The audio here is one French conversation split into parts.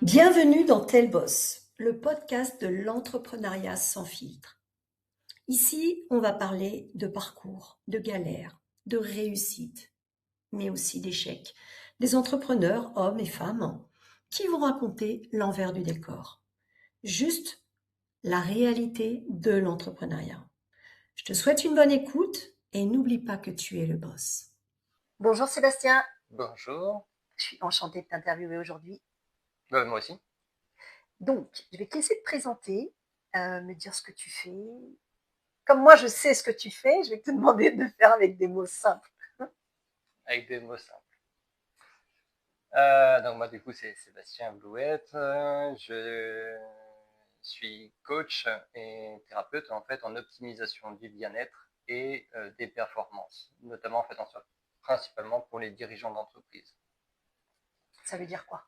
Bienvenue dans Tel Boss, le podcast de l'entrepreneuriat sans filtre. Ici, on va parler de parcours, de galères, de réussites, mais aussi d'échecs. Des entrepreneurs, hommes et femmes, qui vont raconter l'envers du décor. Juste la réalité de l'entrepreneuriat. Je te souhaite une bonne écoute et n'oublie pas que tu es le boss. Bonjour Sébastien, Bonjour. je suis enchantée de t'interviewer aujourd'hui. Moi aussi. Donc, je vais te laisser te présenter, me dire ce que tu fais. Comme moi, je sais ce que tu fais, je vais te demander de le faire avec des mots simples. Avec des mots simples. Donc moi du coup c'est Sébastien Blouette. Je suis coach et thérapeute en fait en optimisation du bien-être et des performances, notamment en fait principalement pour les dirigeants d'entreprise. Ça veut dire quoi?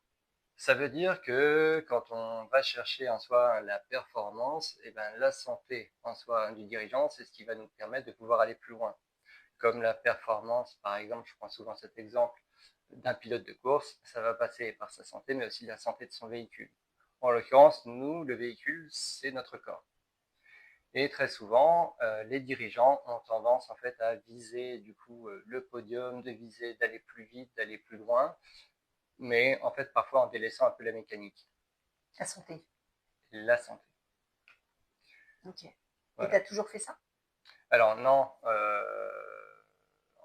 Ça veut dire que quand on va chercher en soi la performance, et ben la santé en soi du dirigeant, c'est ce qui va nous permettre de pouvoir aller plus loin. Comme la performance, par exemple, je prends souvent cet exemple d'un pilote de course, ça va passer par sa santé, mais aussi la santé de son véhicule. En l'occurrence, nous, le véhicule, c'est notre corps. Et très souvent, les dirigeants ont tendance en fait à viser du coup le podium, de viser d'aller plus vite, d'aller plus loin, mais en fait parfois en délaissant un peu la mécanique, La santé. la santé. Ok. Et tu Voilà. as toujours fait ça? Alors non,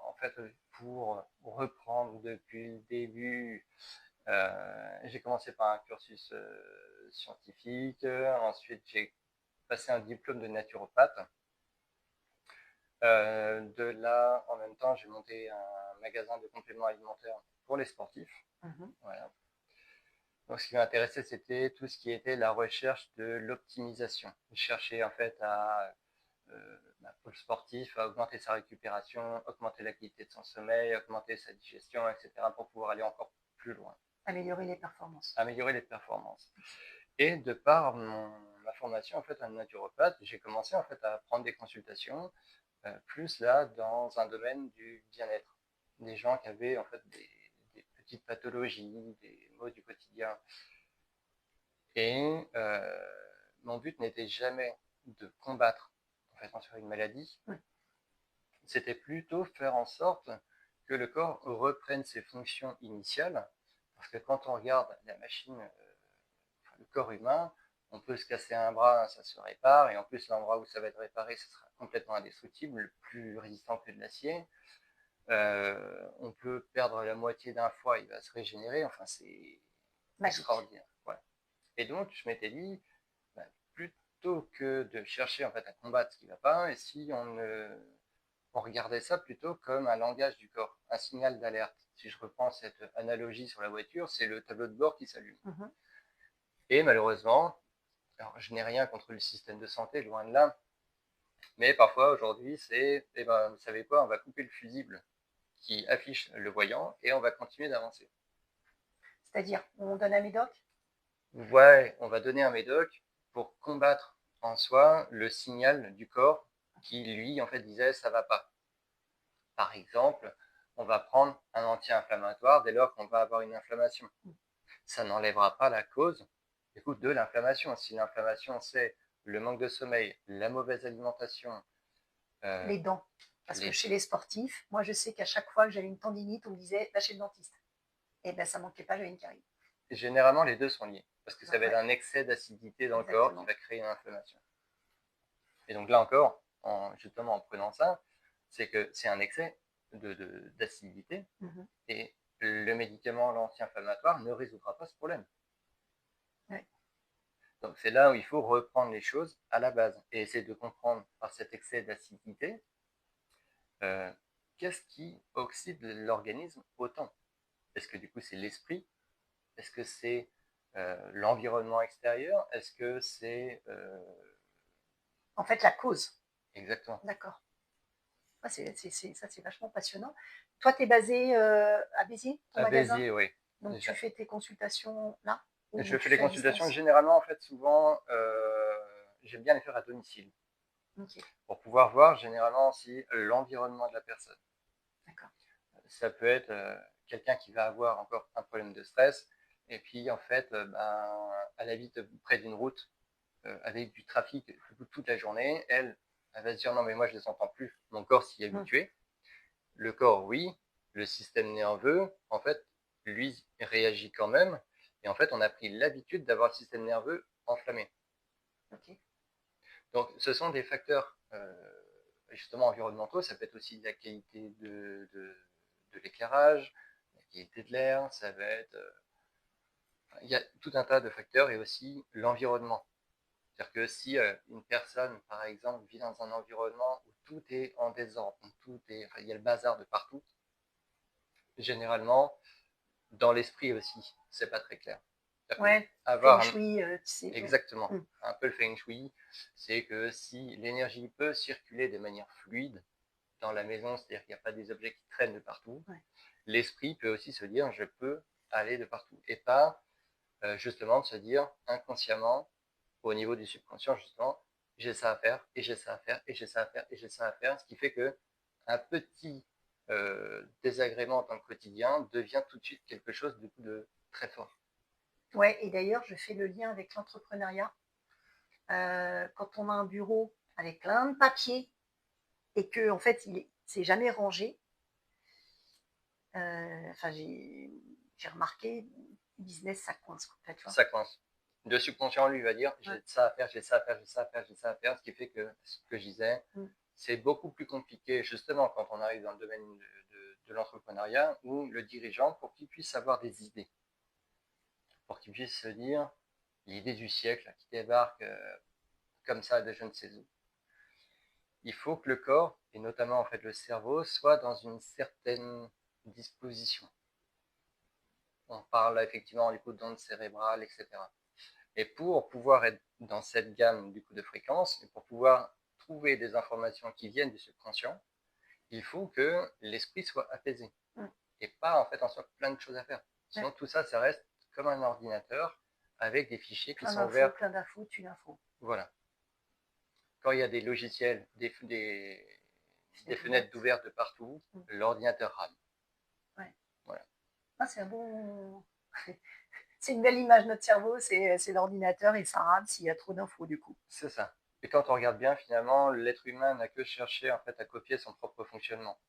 en fait, pour reprendre depuis le début, j'ai commencé par un cursus scientifique. Ensuite, j'ai passé un diplôme de naturopathe. De là, en même temps, j'ai monté un magasin de compléments alimentaires pour les sportifs. Voilà. Donc, ce qui m'intéressait, c'était tout ce qui était la recherche de l'optimisation. Je cherchais en fait pour le sportif à augmenter sa récupération, augmenter la qualité de son sommeil, augmenter sa digestion, etc. pour pouvoir aller encore plus loin. Améliorer les performances. Améliorer les performances. Et de par ma formation en fait en naturopathe, j'ai commencé en fait à prendre des consultations plus là dans un domaine du bien-être. Des gens qui avaient en fait des petites pathologies, des maux du quotidien. Et mon but n'était jamais de combattre en fait en soi une maladie. C'était plutôt faire en sorte que le corps reprenne ses fonctions initiales. Parce que quand on regarde la machine, le corps humain, on peut se casser un bras, ça se répare, et en plus l'endroit où ça va être réparé, ce sera complètement indestructible, plus résistant que de l'acier. On peut perdre la moitié d'un foie, il va se régénérer, enfin c'est extraordinaire. Voilà. Et donc je m'étais dit, bah, plutôt que de chercher en fait à combattre ce qui ne va pas, et si on regardait ça plutôt comme un langage du corps, un signal d'alerte. Si je reprends cette analogie sur la voiture, c'est le tableau de bord qui s'allume. Et malheureusement, alors je n'ai rien contre le système de santé, loin de là, mais parfois aujourd'hui c'est, eh ben, vous savez quoi, on va couper le fusible qui affiche le voyant et on va continuer d'avancer. C'est-à-dire, on donne un médoc? Ouais, on va donner un médoc pour combattre en soi le signal du corps qui lui en fait disait ça va pas. Par exemple, on va prendre un anti-inflammatoire dès lors qu'on va avoir une inflammation. Ça n'enlèvera pas la cause de l'inflammation. Si l'inflammation, c'est le manque de sommeil, la mauvaise alimentation, Les dents. Parce que chez les sportifs, moi je sais qu'à chaque fois que j'avais une tendinite, on me disait va chez le dentiste. Et bien ça manquait pas, j'avais une carie. Généralement, les deux sont liés. Parce que ça va être un excès d'acidité dans le corps qui va créer une inflammation. Et donc là encore, justement en prenant ça, c'est que c'est un excès d'acidité et le médicament, l'anti-inflammatoire, ne résoudra pas ce problème. Ouais. Donc c'est là où il faut reprendre les choses à la base et essayer de comprendre par cet excès d'acidité qu'est-ce qui oxyde l'organisme autant. Est-ce que du coup c'est l'esprit? Est-ce que c'est l'environnement extérieur? Est-ce que c'est... En fait, la cause. Exactement. D'accord. Ah, ça, c'est vachement passionnant. Toi, tu es basé à Béziers, ton à magasin? Béziers, oui. Donc, tu fais tes consultations là? Je fais les consultations généralement, en fait, souvent, j'aime bien les faire à domicile. Okay. Pour pouvoir voir généralement aussi l'environnement de la personne. D'accord. Ça peut être quelqu'un qui va avoir encore un problème de stress Et puis en fait, elle habite près d'une route avec du trafic toute la journée. Elle va se dire non mais moi je les entends plus. Mon corps s'y est habitué. Le corps oui, le système nerveux en fait lui réagit quand même. Et en fait on a pris l'habitude d'avoir le système nerveux enflammé. Ok. Donc ce sont des facteurs justement environnementaux. Ça peut être aussi la qualité de l'éclairage, la qualité de l'air. Ça va être il y a tout un tas de facteurs et aussi l'environnement. C'est-à-dire que si une personne, par exemple, vit dans un environnement où tout est en désordre, il y a le bazar de partout, généralement, dans l'esprit aussi, c'est pas très clair. Ouais, Avoir feng shui, tu sais. exactement, un peu le feng shui, c'est que si l'énergie peut circuler de manière fluide dans la maison, c'est-à-dire qu'il n'y a pas des objets qui traînent de partout, l'esprit peut aussi se dire je peux aller de partout et pas justement de se dire inconsciemment au niveau du subconscient justement j'ai ça à faire et j'ai ça à faire et j'ai ça à faire et j'ai ça à faire, ce qui fait que un petit désagrément dans le quotidien devient tout de suite quelque chose de très fort. Ouais, et d'ailleurs je fais le lien avec l'entrepreneuriat. Quand on a un bureau avec plein de papiers et que en fait c'est jamais rangé, enfin j'ai remarqué, business ça coince en fait, tu vois. Ça coince. Le subconscient lui va dire j'ai ça à faire, j'ai ça à faire, j'ai ça à faire, j'ai ça à faire, ce qui fait que ce que je disais, c'est beaucoup plus compliqué justement quand on arrive dans le domaine de l'entrepreneuriat où le dirigeant, pour qu'il puisse avoir des idées, pour qu'il puisse se dire l'idée du siècle qui débarque comme ça de je ne sais où, il faut que le corps, et notamment en fait le cerveau, soit dans une certaine disposition. On parle effectivement du coup d'ondes cérébrales, etc. Et pour pouvoir être dans cette gamme du coup de fréquences, et pour pouvoir trouver des informations qui viennent du subconscient, il faut que l'esprit soit apaisé. Et pas en fait en soi plein de choses à faire. Sinon tout ça, ça reste comme un ordinateur avec des fichiers qui sont ouverts. Plein d'infos, tu l'info. Voilà. Quand il y a des logiciels, des fenêtres d'ouvertes de partout, l'ordinateur rame. Ouais. Voilà. Ah, c'est un bon. C'est une belle image, notre cerveau, c'est l'ordinateur et ça rame s'il y a trop d'infos du coup. C'est ça. Et quand on regarde bien, finalement, l'être humain n'a que cherché en fait à copier son propre fonctionnement.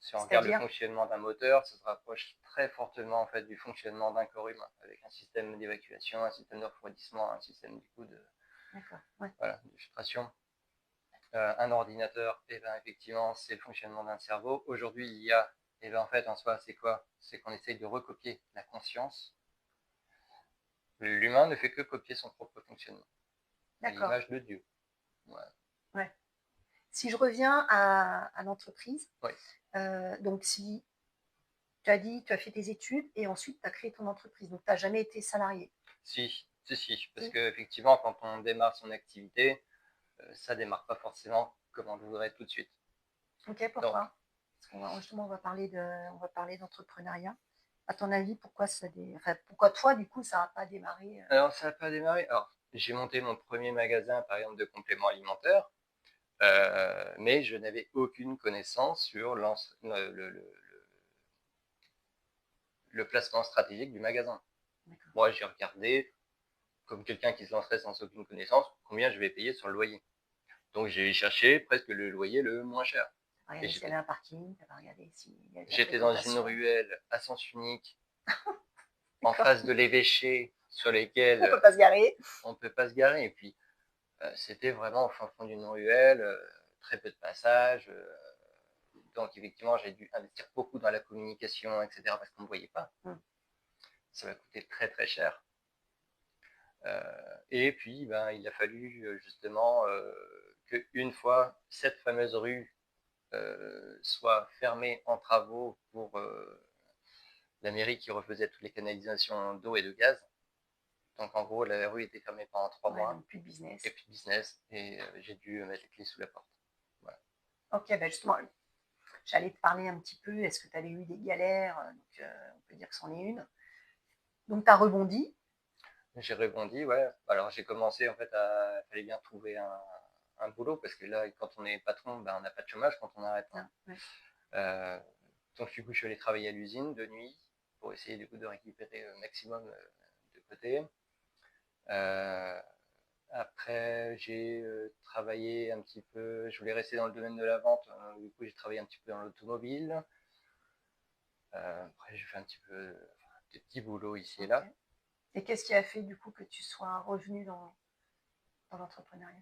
Si on regarde le fonctionnement d'un moteur, ça se rapproche très fortement en fait du fonctionnement d'un corps humain, avec un système d'évacuation, un système de refroidissement, un système du coup de, voilà, de filtration. Un ordinateur, et ben effectivement, c'est le fonctionnement d'un cerveau. Aujourd'hui, il y a, et ben en fait, en soi, c'est quoi? C'est qu'on essaye de recopier la conscience. L'humain ne fait que copier son propre fonctionnement, à l'image de Dieu. Voilà. Ouais. Si je reviens à l'entreprise, donc si tu as dit, tu as fait tes études et ensuite tu as créé ton entreprise, donc tu n'as jamais été salarié. Si, parce qu'effectivement, quand on démarre son activité, ça démarre pas forcément comme on le voudrait tout de suite. Ok, pourquoi? Parce qu'on justement, on va parler d'entrepreneuriat. À ton avis, pourquoi pourquoi toi, du coup, ça n'a pas démarré Alors, ça n'a pas démarré. Alors, j'ai monté mon premier magasin, par exemple, de compléments alimentaires, mais je n'avais aucune connaissance sur le placement stratégique du magasin. Moi, j'ai regardé, comme quelqu'un qui se lancerait sans aucune connaissance, combien je vais payer sur le loyer. Donc, j'ai cherché presque le loyer le moins cher. Regardez s'il y avait un parking, tu vas regarder s'il y avait J'étais dans une ruelle à sens unique, en face de l'évêché, sur lesquels on peut pas se garer. On peut pas se garer. Et puis, c'était vraiment au fin fond d'une ruelle, très peu de passages. Donc, effectivement, j'ai dû investir beaucoup dans la communication, etc., parce qu'on ne me voyait pas. Ça m'a coûté très, très cher. Et puis, ben, il a fallu justement qu'une fois cette fameuse rue soit fermée en travaux pour la mairie qui refaisait toutes les canalisations d'eau et de gaz. Donc en gros, la rue était fermée pendant 3 mois. Donc plus de business. Et plus de business. Et j'ai dû mettre les clés sous la porte. Voilà. Ok, ben justement, j'allais te parler un petit peu. Est-ce que tu avais eu des galères? Donc, on peut dire que c'en est une. Donc tu as rebondi. J'ai rebondi, ouais. Alors j'ai commencé en fait il fallait bien trouver un boulot parce que là, quand on est patron, ben, on n'a pas de chômage quand on arrête. Donc du coup, je suis allé travailler à l'usine de nuit pour essayer du coup de récupérer le maximum de côté. Après, j'ai travaillé un petit peu, je voulais rester dans le domaine de la vente, du coup j'ai travaillé un petit peu dans l'automobile. Après, j'ai fait un petit peu des petits boulots ici et là. Et qu'est-ce qui a fait du coup que tu sois revenu dans l'entrepreneuriat?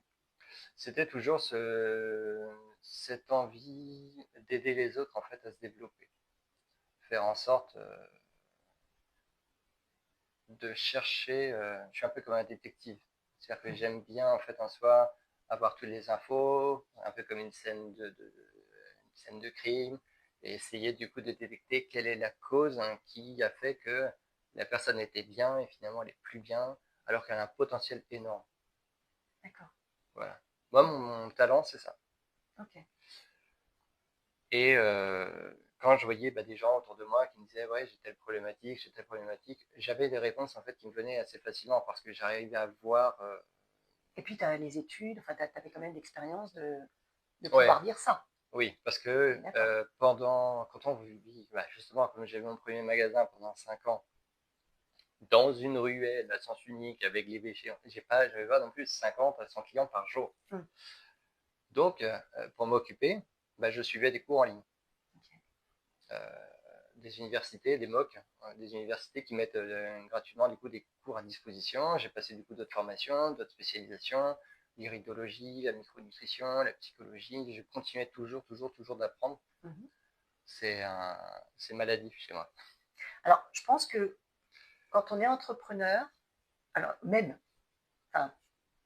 C'était toujours cette envie d'aider les autres en fait à se développer. Faire en sorte de chercher, je suis un peu comme un détective. C'est-à-dire que j'aime bien en fait en soi avoir toutes les infos, un peu comme une scène de crime, et essayer du coup de détecter quelle est la cause qui a fait que la personne était bien et finalement elle est plus bien, alors qu'elle a un potentiel énorme. D'accord. Voilà. Moi, mon talent, c'est ça. Ok. Et quand je voyais des gens autour de moi qui me disaient ouais j'ai telle problématique, j'avais des réponses en fait qui me venaient assez facilement parce que j'arrivais à voir. Et puis tu as les études, enfin tu avais quand même l'expérience de Ouais, pouvoir dire ça. oui, parce que quand on vit, justement, comme j'ai eu mon premier magasin pendant 5 ans, dans une ruelle à sens unique avec les véchés, j'avais pas non plus 50 à 100 clients par jour. Donc, pour m'occuper, je suivais des cours en ligne. Des universités, des MOOC, des universités qui mettent gratuitement du coup des cours à disposition. J'ai passé du coup d'autres formations, d'autres spécialisations, l'iridologie, la micronutrition, la psychologie. Je continuais toujours d'apprendre. C'est maladif chez moi. Alors, je pense que quand on est entrepreneur, alors même, enfin,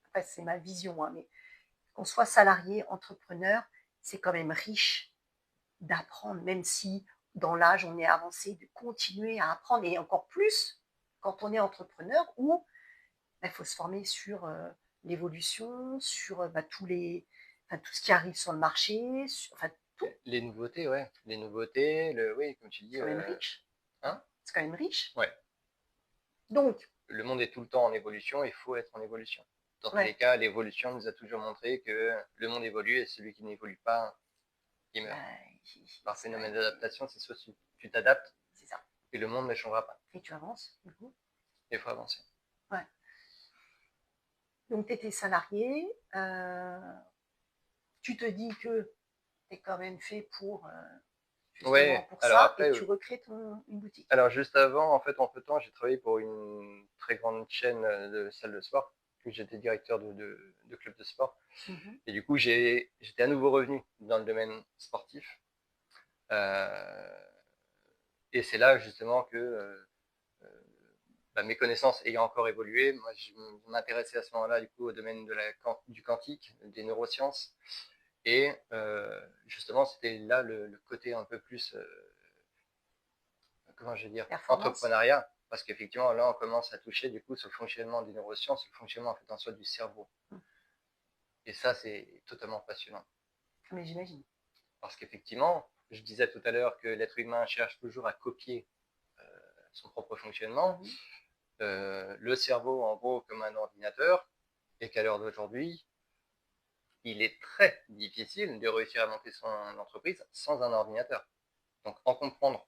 après c'est ma vision, hein, mais qu'on soit salarié, entrepreneur, c'est quand même riche d'apprendre, même si dans l'âge on est avancé, de continuer à apprendre, et encore plus quand on est entrepreneur où il faut se former sur l'évolution, sur tout ce qui arrive sur le marché, tout. Les nouveautés, ouais. Les nouveautés, oui, comme tu dis. C'est quand même riche. Hein? C'est quand même riche. Ouais. Donc, le monde est tout le temps en évolution, il faut être en évolution. Dans tous les cas, l'évolution nous a toujours montré que le monde évolue et celui qui n'évolue pas, il meurt. Par phénomène d'adaptation, c'est soit tu t'adaptes, c'est ça. Et le monde ne changera pas. Et tu avances, du coup. Il faut avancer. Ouais. Donc, tu étais salarié, tu te dis que tu es quand même fait pour, pour ça, après, et tu recrées une boutique. Alors, juste avant, en fait, entre-temps, j'ai travaillé pour une très grande chaîne de salles de sport, où j'étais directeur de club de sport. Et du coup, j'étais à nouveau revenu dans le domaine sportif. Et c'est là, justement, que mes connaissances ayant encore évolué, moi, je m'intéressais à ce moment-là, du coup, au domaine du quantique, des neurosciences. Et justement, c'était là le côté un peu plus, comment je vais dire, entrepreneuriat. Parce qu'effectivement, là, on commence à toucher du coup ce fonctionnement des neurosciences, le fonctionnement en fait en soi du cerveau. Et ça, c'est totalement passionnant. Mais j'imagine. Parce qu'effectivement, je disais tout à l'heure que l'être humain cherche toujours à copier son propre fonctionnement. Le cerveau, en gros, comme un ordinateur, et qu'à l'heure d'aujourd'hui, il est très difficile de réussir à monter son entreprise sans un ordinateur. Donc, en comprendre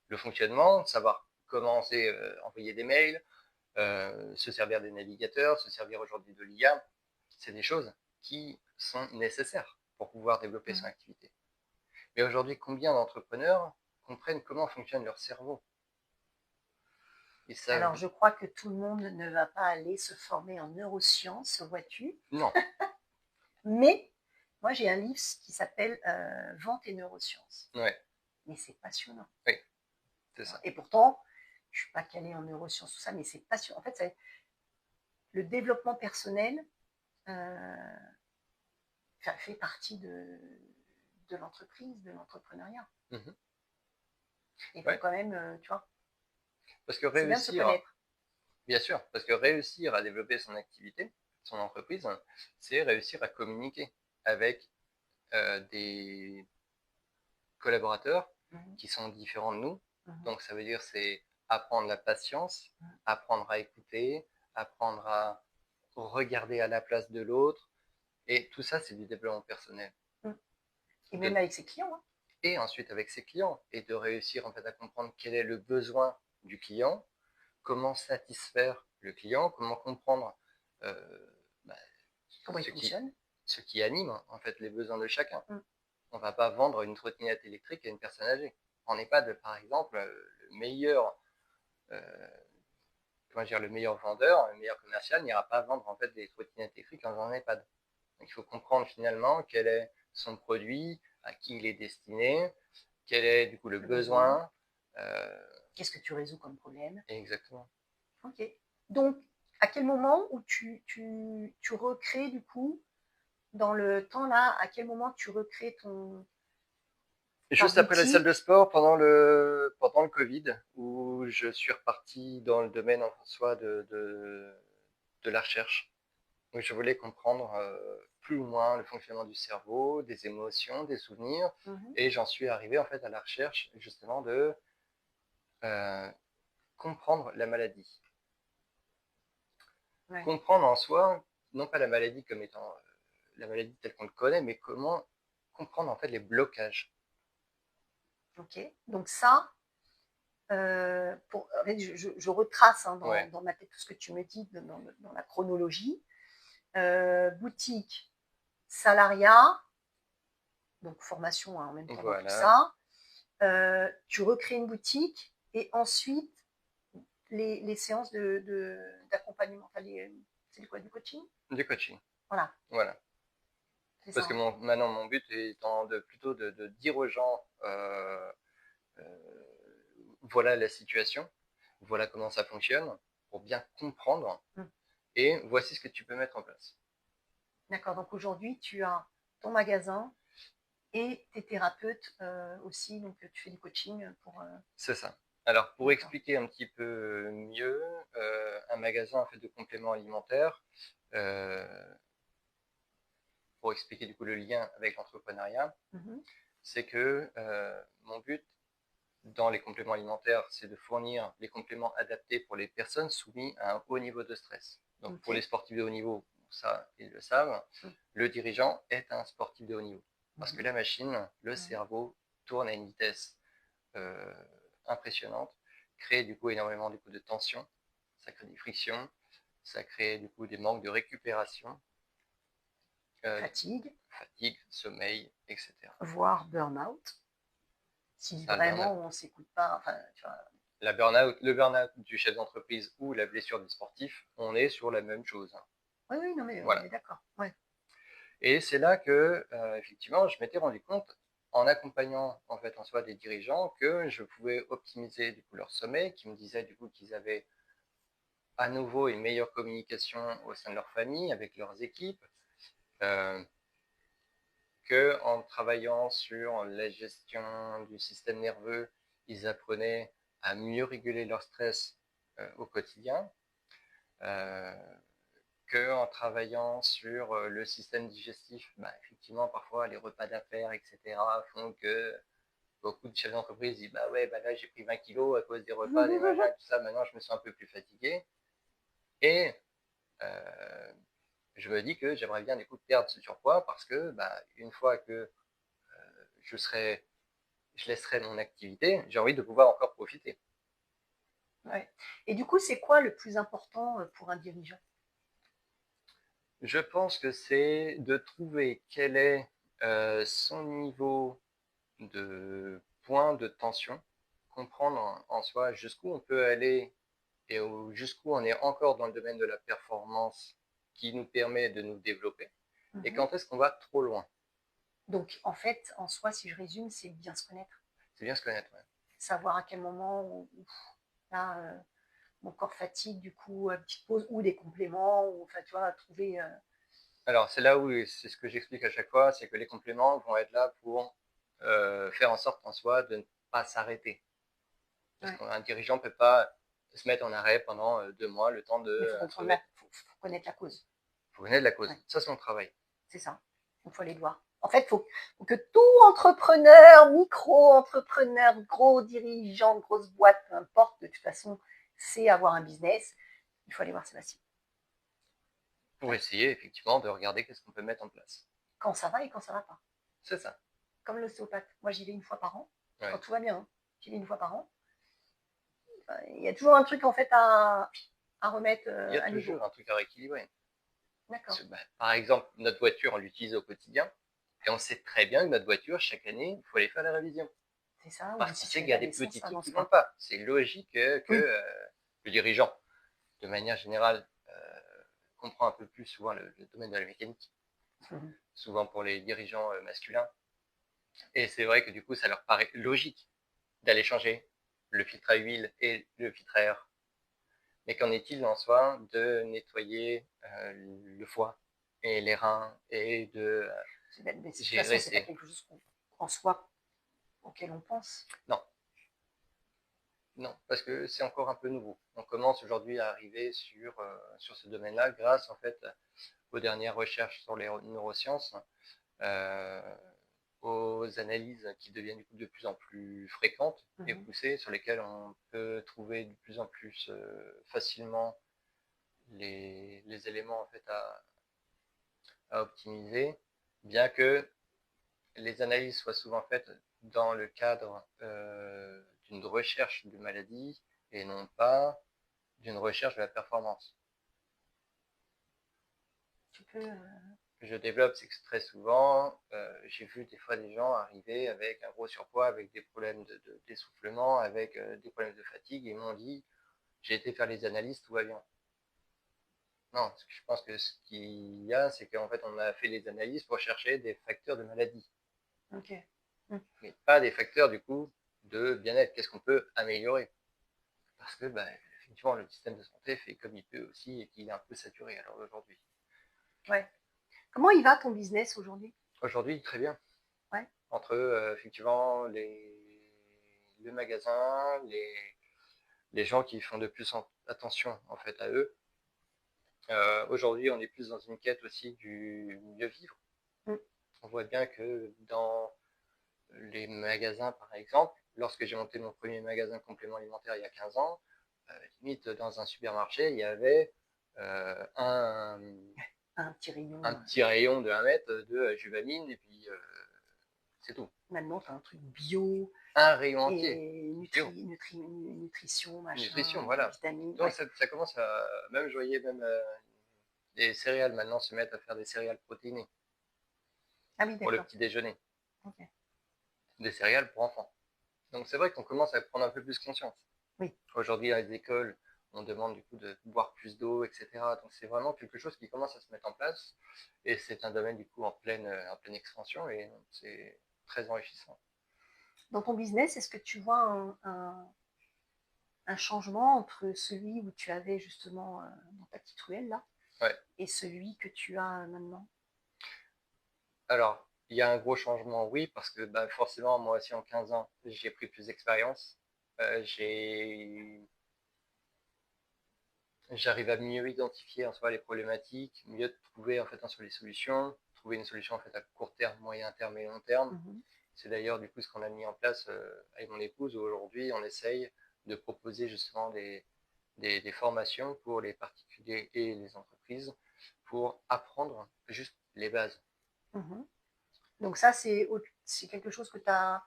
le fonctionnement, savoir comment envoyer des mails, se servir des navigateurs, se servir aujourd'hui de l'IA, c'est des choses qui sont nécessaires pour pouvoir développer son activité. Mais aujourd'hui, combien d'entrepreneurs comprennent comment fonctionne leur cerveau? Alors, je crois que tout le monde ne va pas aller se former en neurosciences, vois-tu? Non. Mais moi, j'ai un livre qui s'appelle Vente et neurosciences. Ouais. Mais c'est passionnant. Oui, c'est ça. Et pourtant, je ne suis pas calée en neurosciences, tout ça, mais c'est passionnant. En fait, le développement personnel fait partie de l'entreprise, de l'entrepreneuriat. Il faut quand même, tu vois. Parce que réussir, bien de se connaître. Bien sûr, parce que réussir à développer son activité, son entreprise, c'est réussir à communiquer avec des collaborateurs qui sont différents de nous. Donc ça veut dire c'est apprendre la patience, apprendre à écouter, apprendre à regarder à la place de l'autre. Et tout ça, c'est du développement personnel. Et même avec ses clients. et ensuite avec ses clients, et de réussir en fait à comprendre quel est le besoin du client, comment satisfaire le client, comment comprendre bah, Comment il ce qui, fonctionne. ce qui anime en fait les besoins de chacun. Mm. On ne va pas vendre une trottinette électrique à une personne âgée. En EHPAD, par exemple, le meilleur, euh, comment dire, le meilleur vendeur, le meilleur commercial n'ira pas vendre en fait des trottinettes électriques dans un EHPAD. Donc, il faut comprendre finalement quel est son produit, à qui il est destiné, quel est du coup le besoin. Qu'est-ce que tu résous comme problème? Exactement. Ok. Donc, à quel moment où tu recrées du coup, dans le temps là, à quel moment tu recrées Juste après la salle de sport, pendant le Covid, où je suis reparti dans le domaine en soi de la recherche. Donc je voulais comprendre plus ou moins le fonctionnement du cerveau, des émotions, des souvenirs, et j'en suis arrivé en fait à la recherche justement de comprendre la maladie. Ouais. Comprendre en soi, non pas la maladie comme étant la maladie telle qu'on le connaît, mais comment comprendre en fait les blocages. Ok. Donc ça, en fait, je retrace Ouais. dans ma tête tout ce que tu me dis dans la chronologie. Boutique, salariat, donc formation en même temps dans tout ça. Tu recrées une boutique et ensuite les séances d'accompagnement. C'est quoi, du coaching? Du coaching. Voilà. Parce que maintenant, mon but étant plutôt de dire aux gens voilà la situation, voilà comment ça fonctionne, pour bien comprendre, et voici ce que tu peux mettre en place. D'accord, donc aujourd'hui, tu as ton magasin et tes thérapeutes aussi, donc tu fais du coaching pour... C'est ça. Alors, pour expliquer un petit peu mieux, un magasin fait de compléments alimentaires, pour expliquer du coup le lien avec l'entrepreneuriat, c'est que mon but dans les compléments alimentaires, c'est de fournir les compléments adaptés pour les personnes soumises à un haut niveau de stress. Donc pour les sportifs de haut niveau, ça, ils le savent, le dirigeant est un sportif de haut niveau. Parce que la machine, le cerveau, tourne à une vitesse impressionnante, crée du coup énormément de tension, ça crée des frictions, ça crée du coup des manques de récupération, fatigue, sommeil, etc. Voire burn-out. Si vraiment on ne s'écoute pas, enfin, tu vois. Le burn-out du chef d'entreprise ou la blessure du sportif, on est sur la même chose. Oui, non mais voilà. On est d'accord. Ouais. Et c'est là que, effectivement, je m'étais rendu compte, en accompagnant en fait en soi des dirigeants, que je pouvais optimiser du coup leur sommeil, qui me disaient du coup qu'ils avaient à nouveau une meilleure communication au sein de leur famille, avec leurs équipes, qu'en travaillant sur la gestion du système nerveux, ils apprenaient à mieux réguler leur stress au quotidien, qu'en travaillant sur le système digestif, effectivement, parfois les repas d'affaires, etc., font que beaucoup de chefs d'entreprise disent bah ouais, là j'ai pris 20 kilos à cause des repas, des machins, tout ça, maintenant je me sens un peu plus fatigué. Et je me dis que j'aimerais bien du coup perdre ce surpoids parce que une fois que je laisserai mon activité, j'ai envie de pouvoir encore profiter. Ouais. Et du coup, c'est quoi le plus important pour un dirigeant? Je pense que c'est de trouver quel est son niveau de point de tension, comprendre en soi jusqu'où on peut aller et jusqu'où on est encore dans le domaine de la performance qui nous permet de nous développer, et quand est-ce qu'on va trop loin. Donc, en fait, en soi, si je résume, c'est bien se connaître. C'est bien se connaître, ouais. Savoir à quel moment, là, mon corps fatigue, du coup, une petite pause, ou des compléments, ou, enfin, tu vois, trouver... Alors, c'est là où, c'est ce que j'explique à chaque fois, c'est que les compléments vont être là pour faire en sorte en soi de ne pas s'arrêter. Parce qu'un dirigeant ne peut pas se mettre en arrêt pendant 2 mois, le temps de... Il faut connaître la cause. Il faut connaître la cause. Ouais. Ça, c'est mon travail. C'est ça. Il faut aller le voir. En fait, il faut que tout entrepreneur, micro-entrepreneur, gros dirigeant, grosse boîte, peu importe, de toute façon, c'est avoir un business. Il faut aller voir Sébastien. Pour essayer, effectivement, de regarder qu'est-ce qu'on peut mettre en place. Quand ça va et quand ça ne va pas. C'est ça. comme l'ostéopathe. Moi, j'y vais une fois par an, Ouais. quand tout va bien. Hein. J'y vais une fois par an. Enfin, il y a toujours un truc, en fait, à remettre Il y a à niveau. toujours un truc à rééquilibrer. D'accord. Par exemple, notre voiture, on l'utilise au quotidien. Et on sait très bien que notre voiture, chaque année, il faut aller faire la révision. C'est ça. Parce Ou qu'on si tu sait mets qu'il y a pas des d'essence, petits ça trucs qui avance ne vont pas. pas. C'est logique que Oui. le dirigeant, de manière générale, comprend un peu plus souvent le domaine de la mécanique. Mhm. Souvent pour les dirigeants masculins. Et c'est vrai que du coup, ça leur paraît logique d'aller changer le filtre à huile et le filtre à air. Mais qu'en est-il en soi de nettoyer le foie et les reins et de Mais de toute façon, gérer c'est pas quelque chose en soi auquel on pense. Non. Non, parce que c'est encore un peu nouveau. On commence aujourd'hui à arriver sur ce domaine-là grâce en fait aux dernières recherches sur les neurosciences, aux analyses qui deviennent du coup de plus en plus fréquentes et poussées, sur lesquelles on peut trouver de plus en plus facilement les éléments en fait à optimiser, bien que les analyses soient souvent faites dans le cadre d'une recherche de maladie et non pas d'une recherche de la performance. Tu peux. Je développe, c'est que très souvent, j'ai vu des fois des gens arriver avec un gros surpoids, avec des problèmes d'essoufflement, avec des problèmes de fatigue, et ils m'ont dit, j'ai été faire les analyses, tout va bien. Non, je pense que ce qu'il y a, c'est qu'en fait, on a fait les analyses pour chercher des facteurs de maladie. Ok. Mais pas des facteurs, du coup, de bien-être. Qu'est-ce qu'on peut améliorer? Parce que, effectivement, le système de santé fait comme il peut aussi et qu'il est un peu saturé à l'heure d'aujourd'hui. Ouais. Comment il va ton business aujourd'hui? Aujourd'hui, très bien. Ouais. Entre, effectivement, le magasin, les gens qui font de plus attention, en fait, à eux. Aujourd'hui, on est plus dans une quête aussi du mieux vivre. On voit bien que dans les magasins, par exemple, lorsque j'ai monté mon premier magasin complément alimentaire il y a 15 ans, limite dans un supermarché, il y avait un petit rayon de 1 mètre de Juvamine et puis c'est tout. Maintenant, tu as un truc bio. Un rayon entier. Et nutrition, machin. Nutrition, voilà. Vitamines. Donc ça commence à. Même, je voyais même des céréales maintenant se mettent à faire des céréales protéinées. Ah oui, pour le d'accord. petit déjeuner. Okay. Des céréales pour enfants. Donc c'est vrai qu'on commence à prendre un peu plus conscience. Oui. Aujourd'hui, à les écoles, on demande du coup de boire plus d'eau, etc. Donc c'est vraiment quelque chose qui commence à se mettre en place. Et c'est un domaine du coup en pleine expansion et c'est très enrichissant. Dans ton business, est-ce que tu vois un changement entre celui où tu avais justement dans ta petite ruelle là, ouais, et celui que tu as maintenant? Alors, il y a un gros changement, oui, parce que forcément, moi aussi en 15 ans, j'ai pris plus d'expérience. J'arrive à mieux identifier en soi les problématiques, mieux trouver en fait en soi les solutions, trouver une solution en fait à court terme, moyen terme et long terme. C'est d'ailleurs du coup ce qu'on a mis en place avec mon épouse, où aujourd'hui on essaye de proposer justement des formations pour les particuliers et les entreprises pour apprendre juste les bases. Donc ça, c'est quelque chose que tu as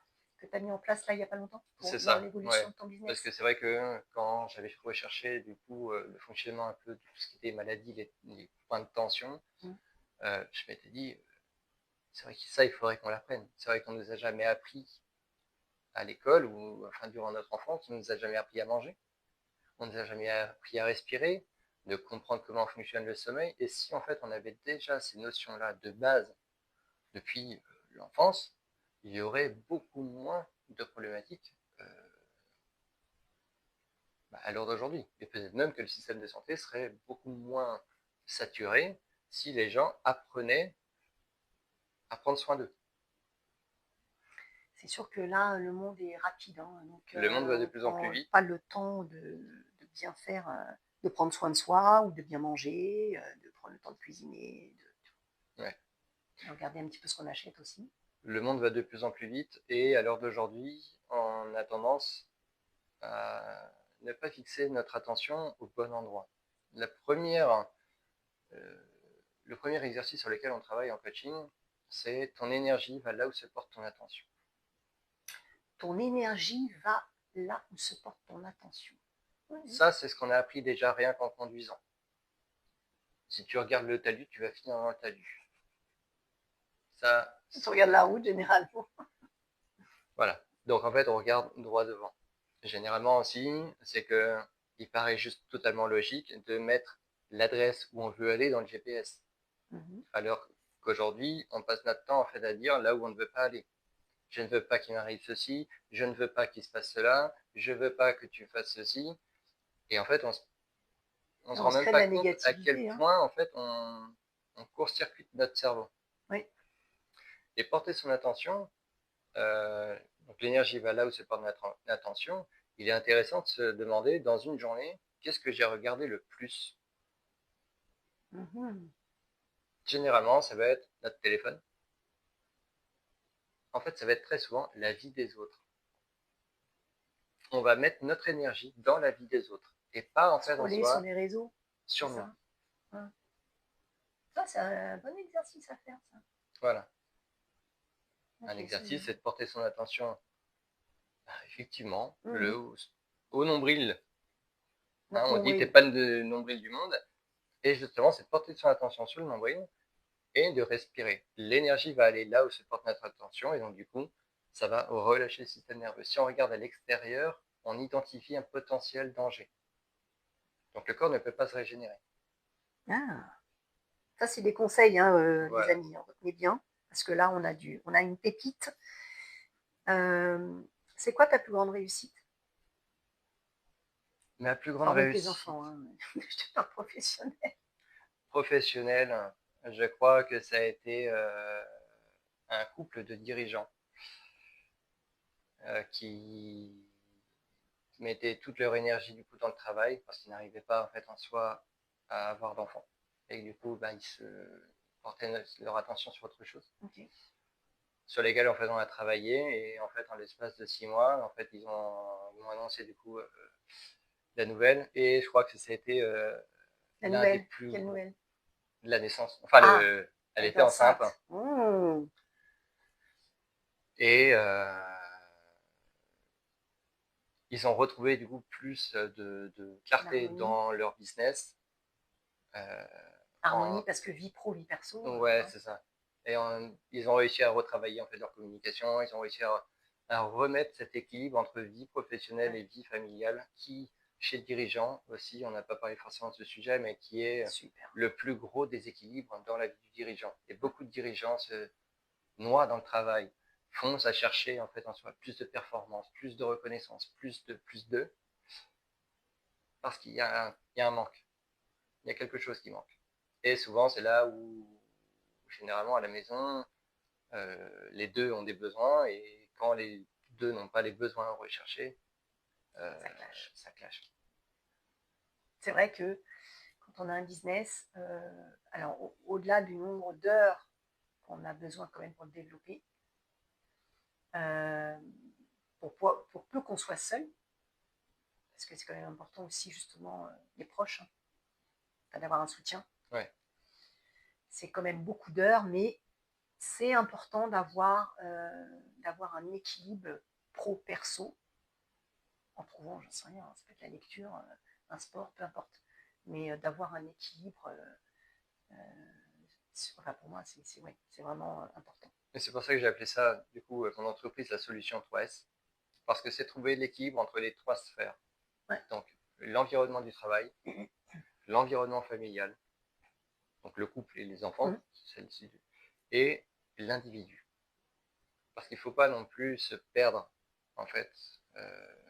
mis en place là il n'y a pas longtemps C'est dans ça, l'évolution de ton business. parce que c'est vrai que quand j'avais recherché du coup le fonctionnement un peu de tout ce qui était maladie, les points de tension, je m'étais dit, c'est vrai que ça, il faudrait qu'on l'apprenne. C'est vrai qu'on ne nous a jamais appris à l'école ou enfin durant notre enfance, on ne nous a jamais appris à manger, on ne nous a jamais appris à respirer, de comprendre comment fonctionne le sommeil. Et si en fait on avait déjà ces notions-là de base depuis l'enfance, il y aurait beaucoup moins de problématiques à l'heure d'aujourd'hui. Et peut-être même que le système de santé serait beaucoup moins saturé si les gens apprenaient à prendre soin d'eux. C'est sûr que là, le monde est rapide. Hein, donc, le monde va de plus en plus vite. Pas le temps de bien faire, de prendre soin de soi ou de bien manger, de prendre le temps de cuisiner, de regarder un petit peu ce qu'on achète aussi. Le monde va de plus en plus vite et à l'heure d'aujourd'hui, on a tendance à ne pas fixer notre attention au bon endroit. Le premier exercice sur lequel on travaille en coaching, c'est ton énergie va là où se porte ton attention. Ton énergie va là où se porte ton attention. Ça, c'est ce qu'on a appris déjà rien qu'en conduisant. Si tu regardes le talus, tu vas finir dans le talus. Ça, Tu regardes la route généralement. voilà. Donc en fait, on regarde droit devant. Généralement aussi, c'est que il paraît juste totalement logique de mettre l'adresse où on veut aller dans le GPS. Alors qu'aujourd'hui, on passe notre temps en fait à dire là où on ne veut pas aller. Je ne veux pas qu'il m'arrive ceci, je ne veux pas qu'il se passe cela, je veux pas que tu fasses ceci. Et en fait, on se rend même pas compte à quel point en fait on court-circuite notre cerveau. Oui. Et porter son attention, donc l'énergie va là où se porte notre attention. Il est intéressant de se demander dans une journée, qu'est-ce que j'ai regardé le plus? Généralement, ça va être notre téléphone. En fait, ça va être très souvent la vie des autres. On va mettre notre énergie dans la vie des autres et pas en fait en soi sur les réseaux, sur nous. Ça, c'est un bon exercice à faire, ça. Voilà. Un exercice, c'est de porter son attention effectivement au nombril. On dit que t'es pas le nombril du monde. Et justement, c'est de porter son attention sur le nombril et de respirer. L'énergie va aller là où se porte notre attention et donc du coup, ça va relâcher le système nerveux. Si on regarde à l'extérieur, on identifie un potentiel danger. Donc le corps ne peut pas se régénérer. Ça, c'est des conseils, les amis, retenez bien, parce que là, on a une pépite. C'est quoi ta plus grande réussite? Ma plus grande réussite. Tes enfants, je te parle professionnel. Professionnel, je crois que ça a été un couple de dirigeants qui mettaient toute leur énergie du coup dans le travail parce qu'ils n'arrivaient pas en fait en soi à avoir d'enfants et du coup ils se portaient leur attention sur autre chose. Sur lesquels en fait on a travaillé et en fait en l'espace de 6 mois en fait ils ont annoncé du coup la nouvelle et je crois que ça a été l'un des plus quelle nouvelle? La naissance, enfin elle était enceinte. Et ils ont retrouvé du coup plus de clarté dans leur business. Harmonie parce que vie pro, vie perso. Ouais, c'est ça. Et ils ont réussi à retravailler en fait leur communication, ils ont réussi à remettre cet équilibre entre vie professionnelle et vie familiale qui, chez le dirigeant aussi, on n'a pas parlé forcément de ce sujet, mais qui est le plus gros déséquilibre dans la vie du dirigeant. Et beaucoup de dirigeants se noient dans le travail, foncent à chercher en fait en soi plus de performance, plus de reconnaissance, plus de, parce qu'il y a un manque. Il y a quelque chose qui manque. Et souvent, c'est là où, généralement, à la maison, les deux ont des besoins, et quand les deux n'ont pas les besoins recherchés, ça clash. C'est vrai que quand on a un business, alors au-delà du nombre d'heures qu'on a besoin quand même pour le développer, pour peu qu'on soit seul, parce que c'est quand même important aussi justement les proches, d'avoir un soutien. Ouais. C'est quand même beaucoup d'heures, mais c'est important d'avoir un équilibre pro-perso en trouvant, j'en sais rien, ça peut être la lecture, un sport, peu importe, mais d'avoir un équilibre, pour moi, c'est vraiment important. Et c'est pour ça que j'ai appelé ça, du coup, mon entreprise, la solution 3S, parce que c'est trouver l'équilibre entre les 3 sphères. Ouais. Donc, l'environnement du travail, l'environnement familial, donc le couple et les enfants, celle-ci, et l'individu. Parce qu'il ne faut pas non plus se perdre, en fait.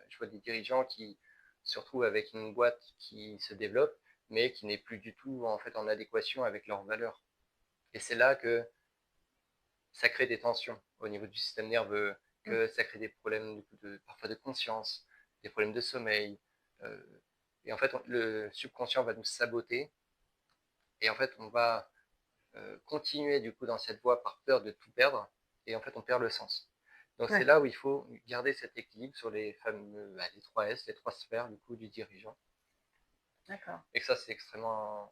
Je vois des dirigeants qui se retrouvent avec une boîte qui se développe, mais qui n'est plus du tout en fait en adéquation avec leurs valeurs. Et c'est là que ça crée des tensions au niveau du système nerveux, que ça crée des problèmes parfois de conscience, des problèmes de sommeil. Et en fait, le subconscient va nous saboter. Et en fait, on va continuer du coup dans cette voie par peur de tout perdre. Et en fait, on perd le sens. Donc c'est là où il faut garder cet équilibre sur les fameux les 3 S, les 3 sphères du coup du dirigeant. D'accord. Et que ça, c'est extrêmement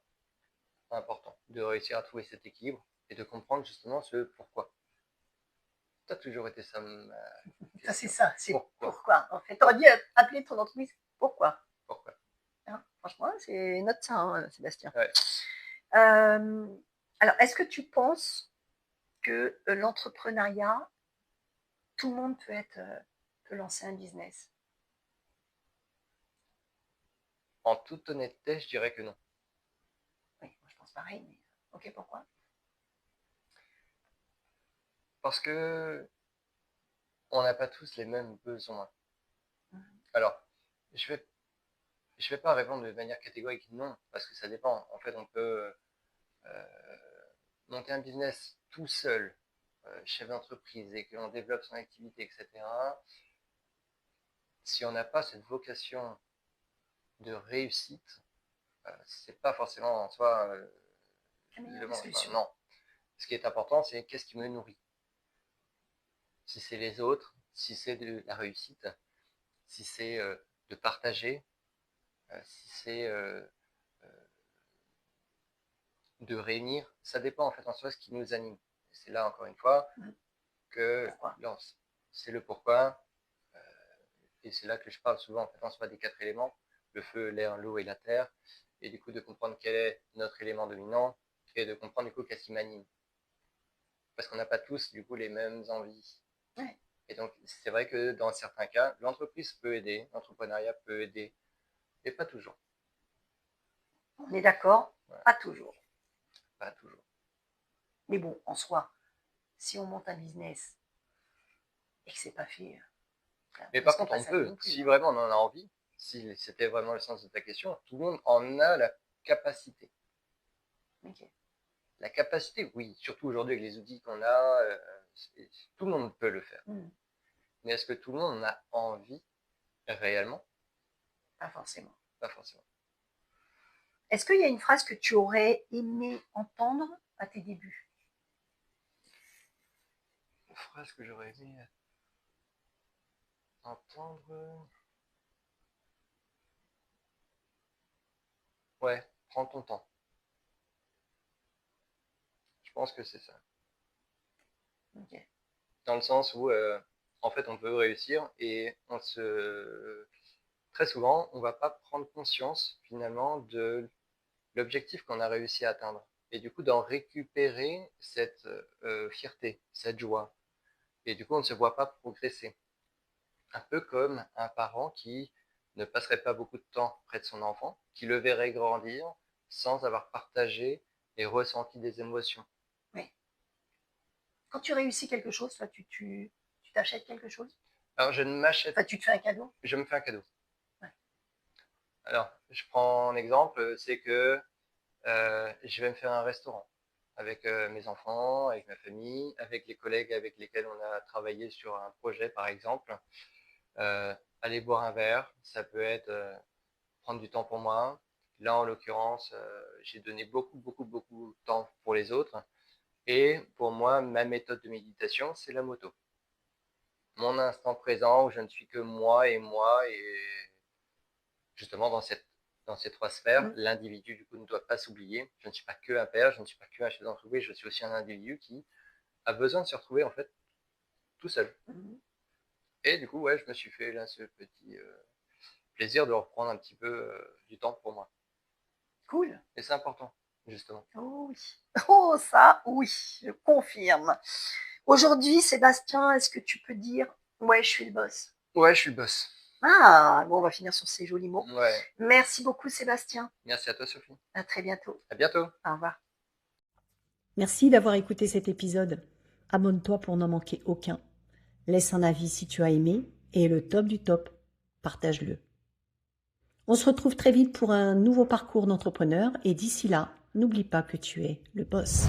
important de réussir à trouver cet équilibre et de comprendre justement ce pourquoi. Ça a toujours été ça ma Ça, c'est question. ça, c'est Pourquoi? pourquoi. En fait, tu aurais dû appeler ton entreprise pourquoi. Pourquoi? Hein, franchement, c'est note ça, hein, Sébastien. Ouais. Alors, est-ce que tu penses que l'entrepreneuriat, tout le monde peut lancer un business? En toute honnêteté, je dirais que non. Oui, moi je pense pareil, mais ok, pourquoi? Parce que on n'a pas tous les mêmes besoins. Mhm. Alors, je vais pas répondre de manière catégorique non, parce que ça dépend. En fait, on peut monter un business tout seul, chef d'entreprise, et que l'on développe son activité, etc. Si on n'a pas cette vocation de réussite, c'est pas forcément en soi le bon. Non. Ce qui est important, c'est qu'est-ce qui me nourrit. Si c'est les autres, si c'est de la réussite, si c'est de partager, si c'est de réunir, ça dépend en fait en soi ce qui nous anime. C'est là encore une fois que c'est le pourquoi, et c'est là que je parle souvent en fait en soi des 4 éléments, le feu, l'air, l'eau et la terre, et du coup de comprendre quel est notre élément dominant et de comprendre du coup qu'est-ce qui m'anime. Parce qu'on n'a pas tous du coup les mêmes envies. Ouais. Et donc c'est vrai que dans certains cas, l'entreprise peut aider, l'entrepreneuriat peut aider, mais pas toujours. On est d'accord, ouais. Pas toujours. Pas toujours. Mais bon, en soi, si on monte un business et que c'est pas fait. Mais par contre, on peut, si vraiment on en a envie, si c'était vraiment le sens de ta question, tout le monde en a la capacité. Okay. La capacité, oui, surtout aujourd'hui avec les outils qu'on a, tout le monde peut le faire. Mais est-ce que tout le monde en a envie réellement? Pas forcément. Pas forcément. Est-ce qu'il y a une phrase que tu aurais aimé entendre à tes débuts? Une phrase que j'aurais aimé entendre. Ouais, prends ton temps. Je pense que c'est ça. Okay. Dans le sens où, en fait, on veut réussir et très souvent, on ne va pas prendre conscience finalement de l'objectif qu'on a réussi à atteindre. Et du coup, d'en récupérer cette fierté, cette joie. Et du coup, on ne se voit pas progresser. Un peu comme un parent qui ne passerait pas beaucoup de temps près de son enfant, qui le verrait grandir sans avoir partagé et ressenti des émotions. Oui. Quand tu réussis quelque chose, toi, tu t'achètes quelque chose? Alors, je ne m'achète... Enfin, tu te fais un cadeau? Je me fais un cadeau. Ouais. Alors, je prends un exemple, c'est que je vais me faire un restaurant avec mes enfants, avec ma famille, avec les collègues avec lesquels on a travaillé sur un projet, par exemple. Aller boire un verre, ça peut être prendre du temps pour moi. Là, en l'occurrence, j'ai donné beaucoup de temps pour les autres. Et pour moi, ma méthode de méditation, c'est la moto. Mon instant présent où je ne suis que moi, et justement dans ces 3 sphères, l'individu du coup ne doit pas s'oublier. Je ne suis pas que un père, je ne suis pas que un chef d'entreprise, je suis aussi un individu qui a besoin de se retrouver en fait tout seul. Et du coup, ouais, je me suis fait là ce petit plaisir de reprendre un petit peu du temps pour moi. Cool. Et c'est important, justement. Oh oui. Oh ça, oui, je confirme. Aujourd'hui, Sébastien, est-ce que tu peux dire « Ouais, je suis le boss ». Ouais, je suis le boss. Ah, bon, on va finir sur ces jolis mots. Ouais. Merci beaucoup, Sébastien. Merci à toi, Sophie. À très bientôt. À bientôt. Au revoir. Merci d'avoir écouté cet épisode. Abonne-toi pour n'en manquer aucun. Laisse un avis si tu as aimé et le top du top, partage-le. On se retrouve très vite pour un nouveau parcours d'entrepreneur et d'ici là, n'oublie pas que tu es le boss.